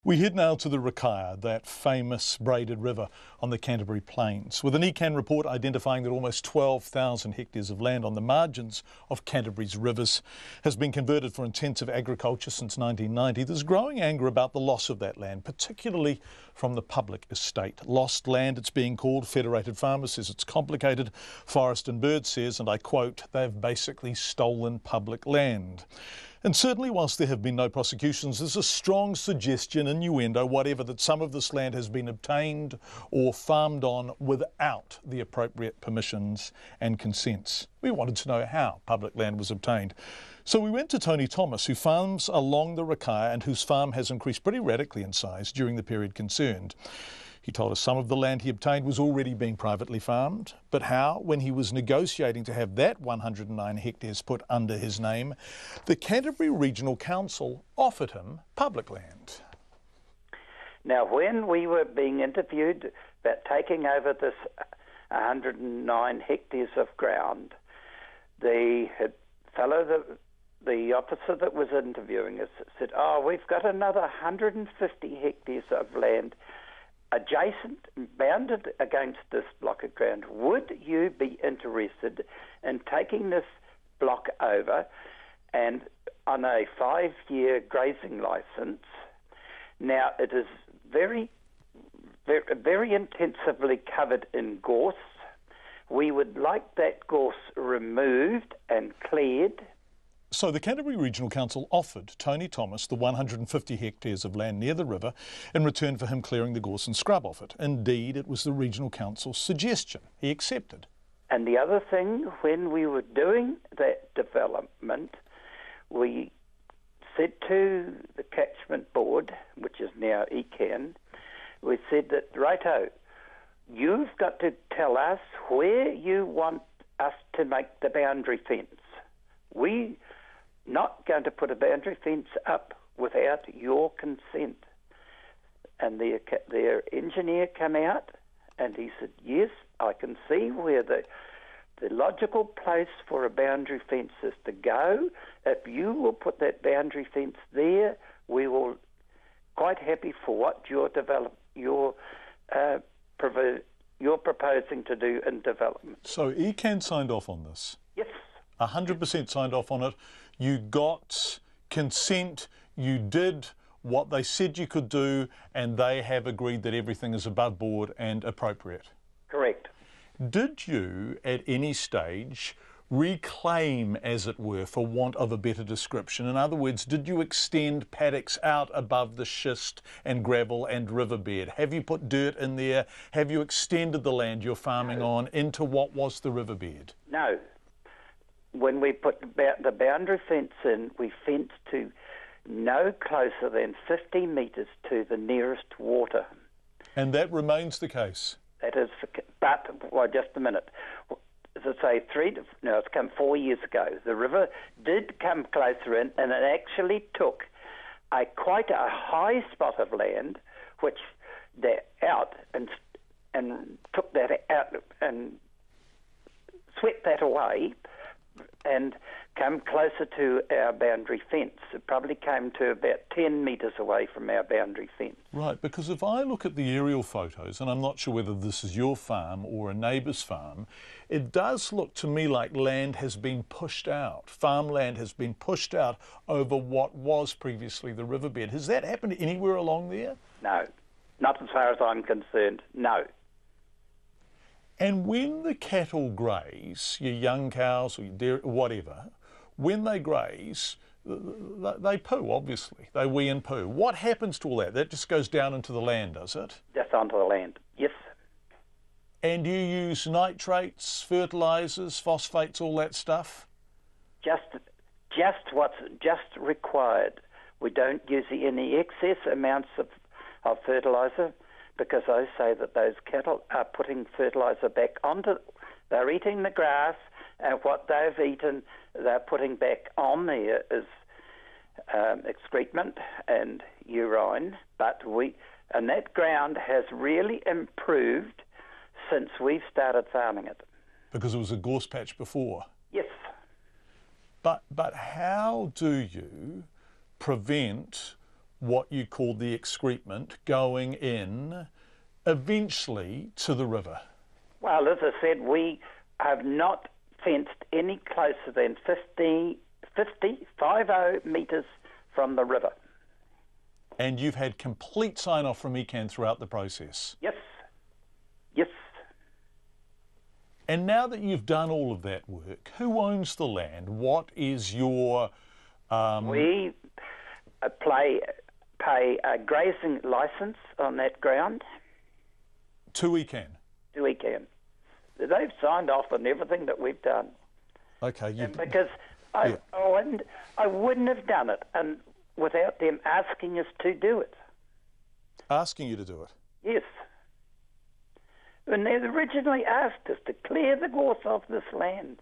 We head now to the Rakaia, that famous braided river on the Canterbury Plains, with an ECAN report identifying that almost 12,000 hectares of land on the margins of Canterbury's rivers has been converted for intensive agriculture since 1990. There's growing anger about the loss of that land, particularly from the public estate. Lost land, it's being called. Federated Farmers says it's complicated. Forest and Bird says, and I quote, they've basically stolen public land. And certainly, whilst there have been no prosecutions, there's a strong suggestion, innuendo, whatever, that some of this land has been obtained or farmed on without the appropriate permissions and consents. We wanted to know how public land was obtained. So we went to Tony Thomas, who farms along the Rakaia and whose farm has increased pretty radically in size during the period concerned. He told us some of the land he obtained was already being privately farmed, but how, when he was negotiating to have that 109 hectares put under his name, the Canterbury Regional Council offered him public land. Now, when we were being interviewed about taking over this 109 hectares of ground, the officer that was interviewing us said, "Oh, we've got another 150 hectares of land adjacent, bounded against this block of ground. Would you be interested in taking this block over and on a 5-year grazing licence? Now, it is very, very, very intensively covered in gorse. We would like that gorse removed and cleared." So the Canterbury Regional Council offered Tony Thomas the 150 hectares of land near the river in return for him clearing the gorse and scrub off it. Indeed, it was the Regional Council's suggestion. He accepted. And the other thing, when we were doing that development, we said to the catchment board, which is now ECAN, we said that, righto, you've got to tell us where you want us to make the boundary fence. We're not going to put a boundary fence up without your consent. And their engineer came out and he said, yes, I can see where the logical place for a boundary fence is to go. If you will put that boundary fence there, we will quite happy for what you're proposing to do in development. So ECAN signed off on this? Yes. 100% signed off on it. You got consent, you did what they said you could do, and they have agreed that everything is above board and appropriate. Correct. Did you, at any stage, reclaim, as it were, for want of a better description? In other words, did you extend paddocks out above the schist and gravel and riverbed? Have you put dirt in there? Have you extended the land you're farming on into what was the riverbed? No. When we put the boundary fence in, we fenced to no closer than 50 metres to the nearest water. And that remains the case? That is, well, just a minute. As I say, it's come 4 years ago. The river did come closer in, and it actually took quite a high spot of land, which they're out and took that out and swept that away, and come closer to our boundary fence. It probably came to about 10 metres away from our boundary fence. Right, because if I look at the aerial photos, and I'm not sure whether this is your farm or a neighbour's farm, it does look to me like land has been pushed out. Farmland has been pushed out over what was previously the riverbed. Has that happened anywhere along there? No, not as far as I'm concerned, no. And when the cattle graze, your young cows or your dairy, whatever, when they graze, they poo, obviously. They wee and poo. What happens to all that? That just goes down into the land, does it? Just onto the land, yes. And do you use nitrates, fertilisers, phosphates, all that stuff? Just what's just required. We don't use any excess amounts of fertiliser, because I say that those cattle are putting fertiliser back they're eating the grass, and what they've eaten, they're putting back on there is excrement and urine. And that ground has really improved since we've started farming it. Because it was a gorse patch before? Yes. But how do you prevent what you called the excrement going in eventually to the river? Well, as I said, we have not fenced any closer than 50 metres from the river. And you've had complete sign-off from ECAN throughout the process? Yes. Yes. And now that you've done all of that work, who owns the land? What is your... We pay a grazing licence on that ground. To ECAN? To ECAN. They've signed off on everything that we've done. Okay. Because I wouldn't have done it and without them asking us to do it. Asking you to do it? Yes. And they originally asked us to clear the gorse off this land.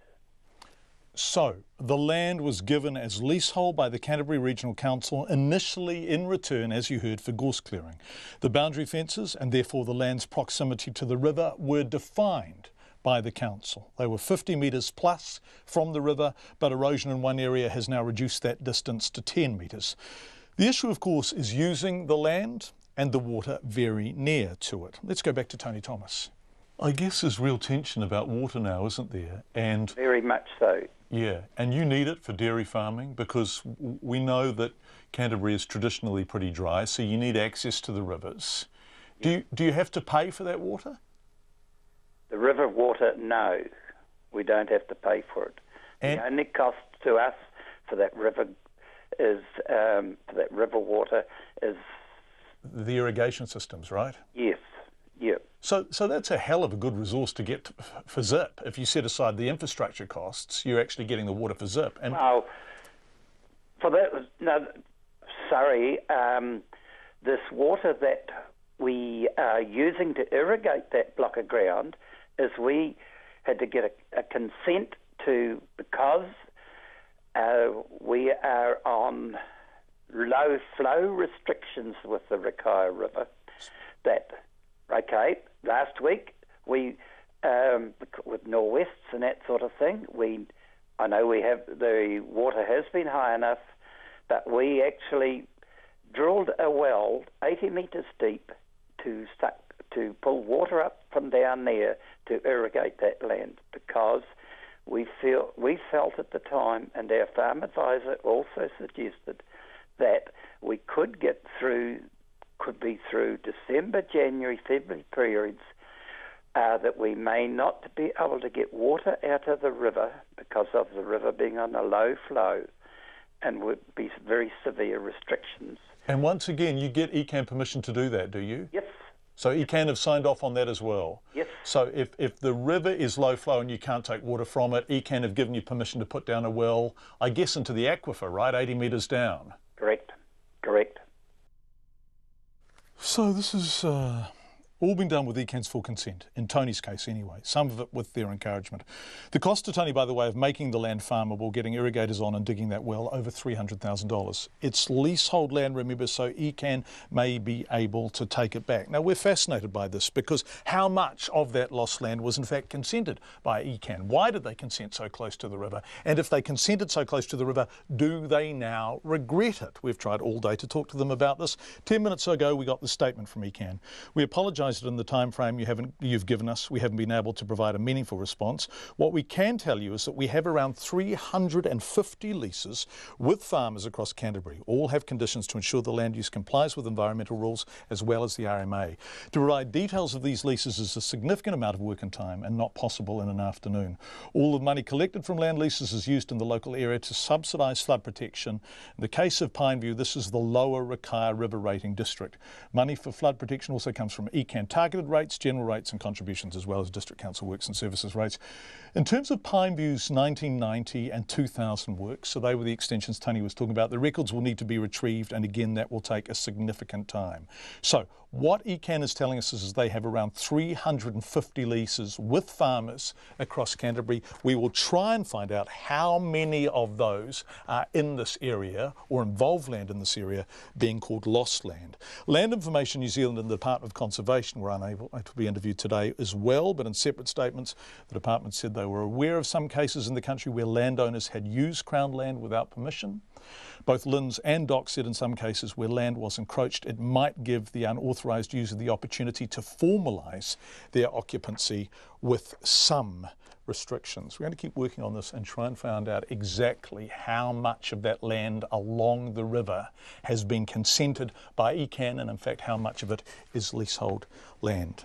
So, the land was given as leasehold by the Canterbury Regional Council, initially in return, as you heard, for gorse clearing. The boundary fences, and therefore the land's proximity to the river, were defined by the council. They were 50 metres plus from the river, but erosion in one area has now reduced that distance to 10 metres. The issue, of course, is using the land and the water very near to it. Let's go back to Tony Thomas. I guess there's real tension about water now, isn't there? And very much so. Yeah, and you need it for dairy farming because we know that Canterbury is traditionally pretty dry, so you need access to the rivers. Do you have to pay for that water? The river water, no. We don't have to pay for it. And the only cost to us for that river water is the irrigation systems, right? Yes. Yeah. So that's a hell of a good resource to get for ZIP. If you set aside the infrastructure costs, you're actually getting the water for ZIP. And well, for that, no, sorry, this water that we are using to irrigate that block of ground is we had to get a consent to, because we are on low flow restrictions with the Rakaia River. Last week we, with nor'wests and that sort of thing, I know the water has been high enough, but we actually drilled a well 80 metres deep to pull water up from down there to irrigate that land, because we felt at the time, and our farm advisor also suggested, that we could be through December, January, February periods that we may not be able to get water out of the river because of the river being on a low flow, and would be very severe restrictions. And once again, you get ECAN permission to do that, do you? Yes. So ECAN have signed off on that as well? Yes. So if the river is low flow and you can't take water from it, ECAN have given you permission to put down a well, I guess into the aquifer, right, 80 metres down? Correct. So this is all been done with ECAN's full consent, in Tony's case anyway, some of it with their encouragement. The cost to Tony, by the way, of making the land farmable, getting irrigators on and digging that well, over $300,000. It's leasehold land, remember, so ECAN may be able to take it back. Now, we're fascinated by this because how much of that lost land was in fact consented by ECAN? Why did they consent so close to the river? And if they consented so close to the river, do they now regret it? We've tried all day to talk to them about this. 10 minutes ago, we got the statement from ECAN. We apologise that in the time frame you've given us, we haven't been able to provide a meaningful response. What we can tell you is that we have around 350 leases with farmers across Canterbury. All have conditions to ensure the land use complies with environmental rules as well as the RMA. To provide details of these leases is a significant amount of work and time and not possible in an afternoon. All the money collected from land leases is used in the local area to subsidise flood protection. In the case of Pineview, this is the lower Rakaia River rating district. Money for flood protection also comes from ECAN targeted rates, general rates and contributions, as well as District Council works and services rates. In terms of Pineview's 1990 and 2000 works, so they were the extensions Tony was talking about, the records will need to be retrieved, and again that will take a significant time. So what ECAN is telling us is they have around 350 leases with farmers across Canterbury. We will try and find out how many of those are in this area or involve land in this area being called lost land. Land Information New Zealand and the Department of Conservation Education were unable to be interviewed today as well, but in separate statements, the department said they were aware of some cases in the country where landowners had used Crown land without permission. Both Linz and Doc said in some cases where land was encroached, it might give the unauthorised user the opportunity to formalise their occupancy with some restrictions. We're going to keep working on this and try and find out exactly how much of that land along the river has been consented by ECAN and in fact how much of it is leasehold land.